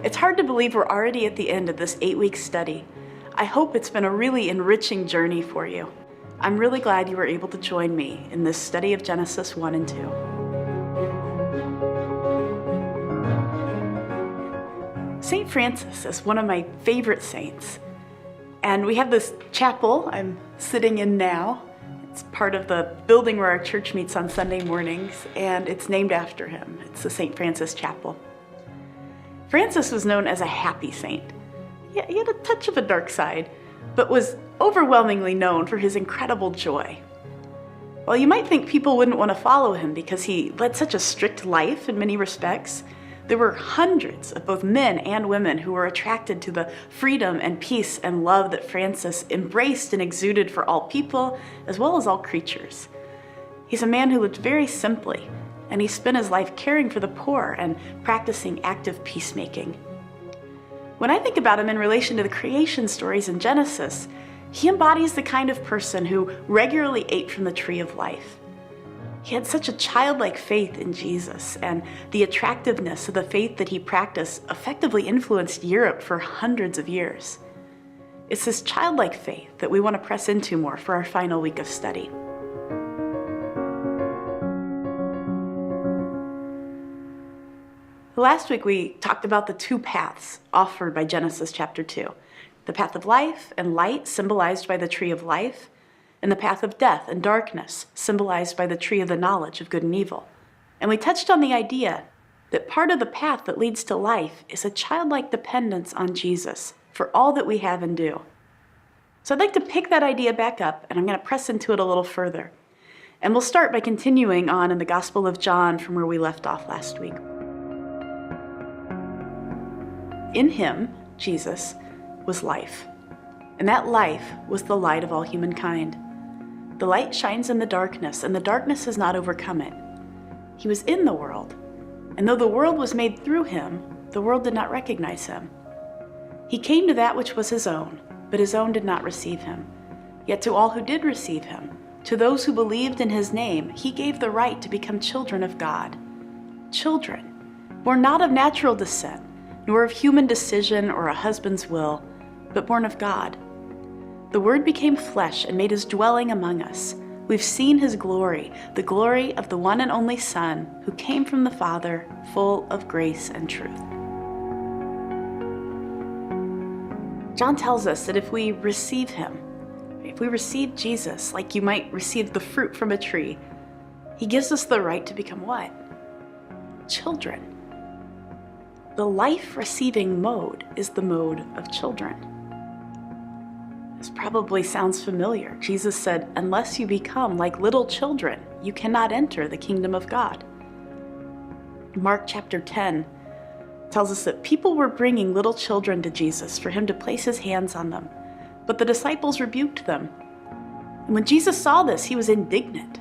It's hard to believe we're already at the end of this 8-week study. I hope it's been a really enriching journey for you. I'm really glad you were able to join me in this study of Genesis 1 and 2. St. Francis is one of my favorite saints. And we have this chapel I'm sitting in now. It's part of the building where our church meets on Sunday mornings, and it's named after him. It's the St. Francis Chapel. Francis was known as a happy saint. He had a touch of a dark side, but was overwhelmingly known for his incredible joy. While you might think people wouldn't want to follow him because he led such a strict life in many respects, there were hundreds of both men and women who were attracted to the freedom and peace and love that Francis embraced and exuded for all people as well as all creatures. He's a man who lived very simply, and he spent his life caring for the poor and practicing active peacemaking. When I think about him in relation to the creation stories in Genesis, he embodies the kind of person who regularly ate from the tree of life. He had such a childlike faith in Jesus, and the attractiveness of the faith that he practiced effectively influenced Europe for hundreds of years. It's this childlike faith that we want to press into more for our final week of study. Last week we talked about the two paths offered by Genesis chapter 2. The path of life and light, symbolized by the tree of life, and the path of death and darkness, symbolized by the tree of the knowledge of good and evil. And we touched on the idea that part of the path that leads to life is a childlike dependence on Jesus for all that we have and do. So I'd like to pick that idea back up, and I'm going to press into it a little further. And we'll start by continuing on in the Gospel of John from where we left off last week. In him, Jesus, was life, and that life was the light of all humankind. The light shines in the darkness, and the darkness has not overcome it. He was in the world, and though the world was made through him, the world did not recognize him. He came to that which was his own, but his own did not receive him. Yet to all who did receive him, to those who believed in his name, he gave the right to become children of God. Children, born not of natural descent, nor of human decision or a husband's will, but born of God. The Word became flesh and made his dwelling among us. We've seen his glory, the glory of the one and only Son, who came from the Father, full of grace and truth. John tells us that if we receive him, if we receive Jesus like you might receive the fruit from a tree, he gives us the right to become what? Children. The life-receiving mode is the mode of children. This probably sounds familiar. Jesus said, "Unless you become like little children, you cannot enter the kingdom of God." Mark chapter 10 tells us that people were bringing little children to Jesus for him to place his hands on them, but the disciples rebuked them. And when Jesus saw this, he was indignant.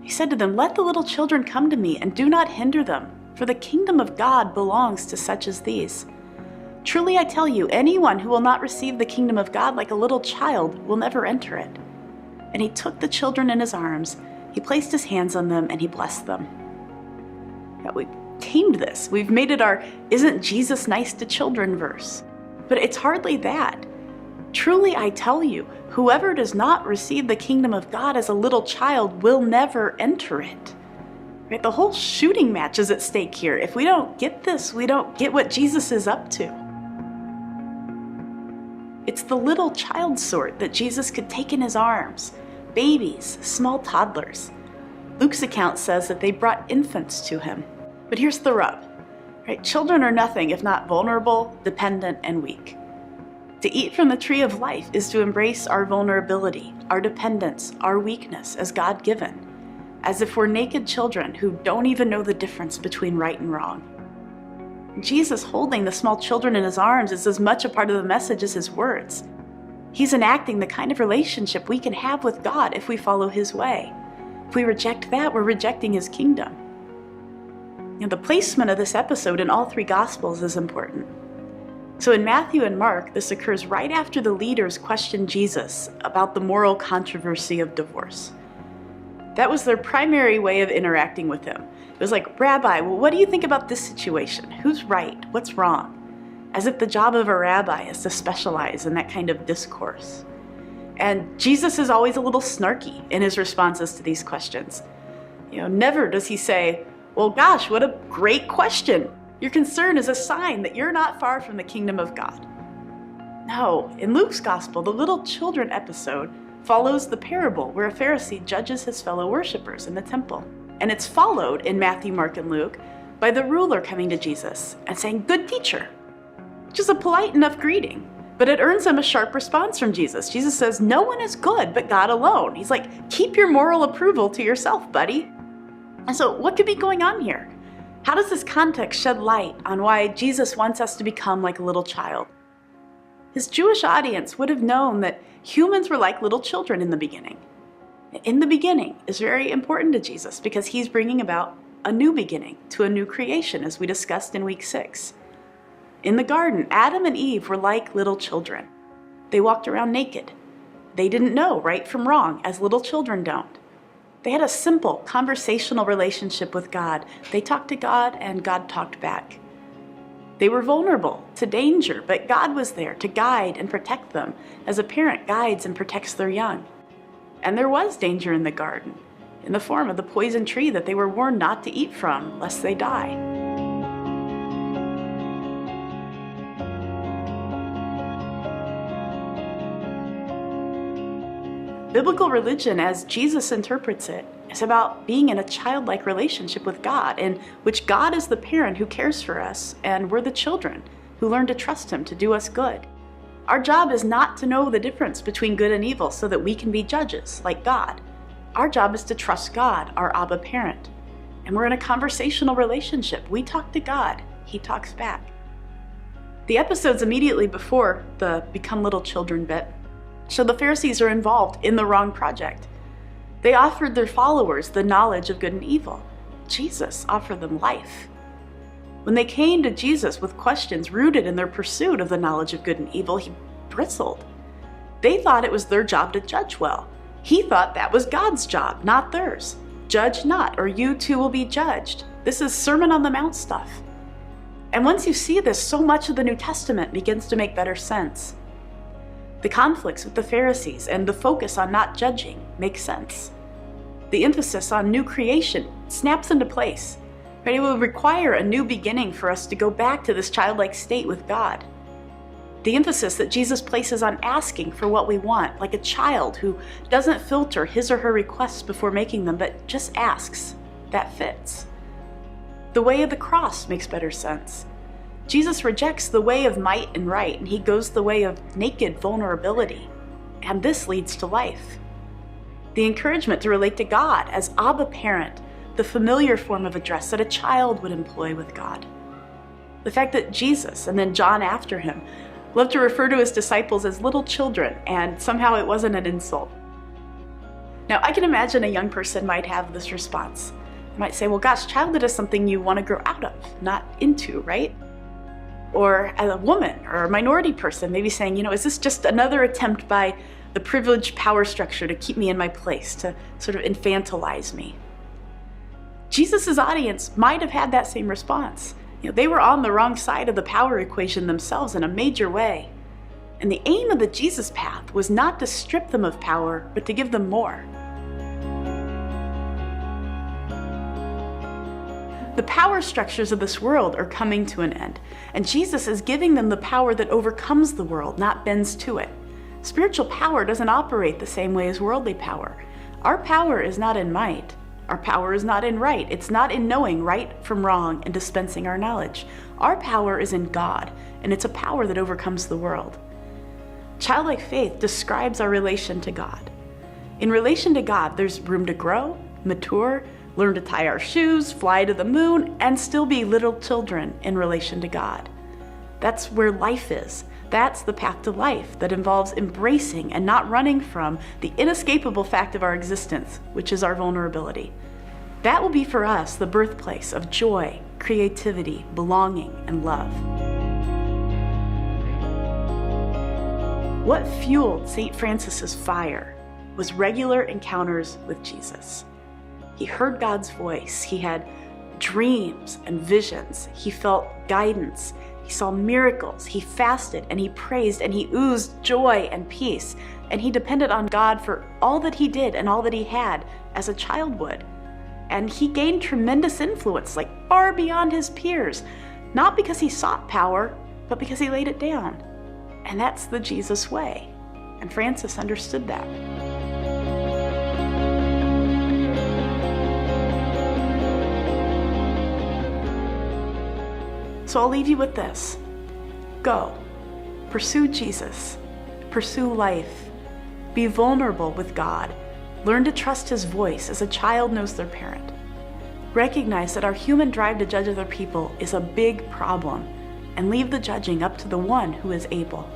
He said to them, "Let the little children come to me, and do not hinder them, for the kingdom of God belongs to such as these. Truly I tell you, anyone who will not receive the kingdom of God like a little child will never enter it." And he took the children in his arms, he placed his hands on them, and he blessed them. Now, we've tamed this. We've made it our "Isn't Jesus nice to children" verse. But it's hardly that. Truly I tell you, whoever does not receive the kingdom of God as a little child will never enter it. Right? The whole shooting match is at stake here. If we don't get this, we don't get what Jesus is up to. It's the little child sort that Jesus could take in his arms, babies, small toddlers. Luke's account says that they brought infants to him. But here's the rub, right? Children are nothing if not vulnerable, dependent, and weak. To eat from the tree of life is to embrace our vulnerability, our dependence, our weakness as God-given, as if we're naked children who don't even know the difference between right and wrong. Jesus holding the small children in his arms is as much a part of the message as his words. He's enacting the kind of relationship we can have with God if we follow his way. If we reject that, we're rejecting his kingdom. The placement of this episode in all three Gospels is important. So in Matthew and Mark, this occurs right after the leaders questioned Jesus about the moral controversy of divorce. That was their primary way of interacting with him. It was like, "Rabbi, well, what do you think about this situation? Who's right? What's wrong?" As if the job of a rabbi is to specialize in that kind of discourse. And Jesus is always a little snarky in his responses to these questions. Never does he say, "Well, gosh, what a great question. Your concern is a sign that you're not far from the kingdom of God." No, in Luke's gospel, the little children episode follows the parable where a Pharisee judges his fellow worshipers in the temple. And it's followed in Matthew, Mark, and Luke by the ruler coming to Jesus and saying, "Good teacher," which is a polite enough greeting, but it earns him a sharp response from Jesus. Jesus says, "No one is good but God alone." He's like, "Keep your moral approval to yourself, buddy." And so what could be going on here? How does this context shed light on why Jesus wants us to become like a little child? His Jewish audience would have known that humans were like little children in the beginning. In the beginning is very important to Jesus because he's bringing about a new beginning to a new creation, as we discussed in week 6. In the garden, Adam and Eve were like little children. They walked around naked. They didn't know right from wrong, as little children don't. They had a simple conversational relationship with God. They talked to God and God talked back. They were vulnerable to danger, but God was there to guide and protect them as a parent guides and protects their young. And there was danger in the garden, in the form of the poison tree that they were warned not to eat from, lest they die. Biblical religion, as Jesus interprets it, is about being in a childlike relationship with God, in which God is the parent who cares for us, and we're the children who learn to trust Him to do us good. Our job is not to know the difference between good and evil so that we can be judges like God. Our job is to trust God, our Abba parent. And we're in a conversational relationship. We talk to God, He talks back. The episodes immediately before the become little children bit show the Pharisees are involved in the wrong project. They offered their followers the knowledge of good and evil. Jesus offered them life. When they came to Jesus with questions rooted in their pursuit of the knowledge of good and evil, He bristled. They thought it was their job to judge well. He thought that was God's job, not theirs. Judge not, or you too will be judged. This is Sermon on the Mount stuff. And once you see this, so much of the New Testament begins to make better sense. The conflicts with the Pharisees and the focus on not judging makes sense. The emphasis on new creation snaps into place. It will require a new beginning for us to go back to this childlike state with God. The emphasis that Jesus places on asking for what we want, like a child who doesn't filter his or her requests before making them, but just asks, that fits. The way of the cross makes better sense. Jesus rejects the way of might and right, and He goes the way of naked vulnerability. And this leads to life. The encouragement to relate to God as Abba parent, the familiar form of address that a child would employ with God. The fact that Jesus, and then John after him, loved to refer to his disciples as little children, and somehow it wasn't an insult. Now, I can imagine a young person might have this response. They might say, well, gosh, childhood is something you want to grow out of, not into, right? Or as a woman or a minority person, maybe saying, is this just another attempt by the privileged power structure to keep me in my place, to sort of infantilize me? Jesus' audience might have had that same response. They were on the wrong side of the power equation themselves in a major way. And the aim of the Jesus path was not to strip them of power, but to give them more. The power structures of this world are coming to an end, and Jesus is giving them the power that overcomes the world, not bends to it. Spiritual power doesn't operate the same way as worldly power. Our power is not in might. Our power is not in right. It's not in knowing right from wrong and dispensing our knowledge. Our power is in God, and it's a power that overcomes the world. Childlike faith describes our relation to God. In relation to God, there's room to grow, mature, learn to tie our shoes, fly to the moon, and still be little children in relation to God. That's where life is. That's the path to life that involves embracing and not running from the inescapable fact of our existence, which is our vulnerability. That will be for us the birthplace of joy, creativity, belonging, and love. What fueled St. Francis's fire was regular encounters with Jesus. He heard God's voice. He had dreams and visions. He felt guidance. He saw miracles. He fasted and he praised and he oozed joy and peace. And he depended on God for all that he did and all that he had as a child would. And he gained tremendous influence, like far beyond his peers, not because he sought power, but because he laid it down. And that's the Jesus way. And Francis understood that. So I'll leave you with this. Go. Pursue Jesus. Pursue life. Be vulnerable with God. Learn to trust his voice as a child knows their parent. Recognize that our human drive to judge other people is a big problem, and leave the judging up to the one who is able.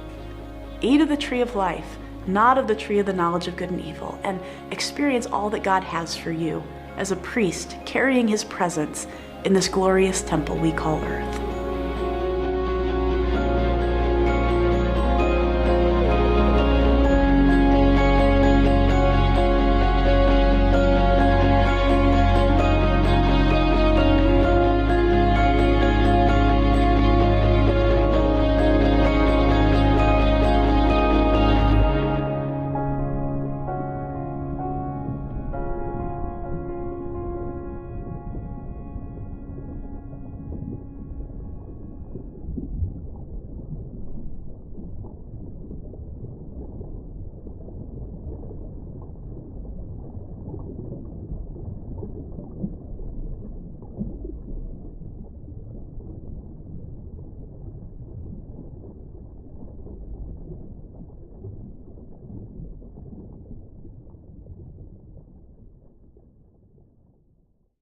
Eat of the tree of life, not of the tree of the knowledge of good and evil, and experience all that God has for you as a priest carrying his presence in this glorious temple we call earth.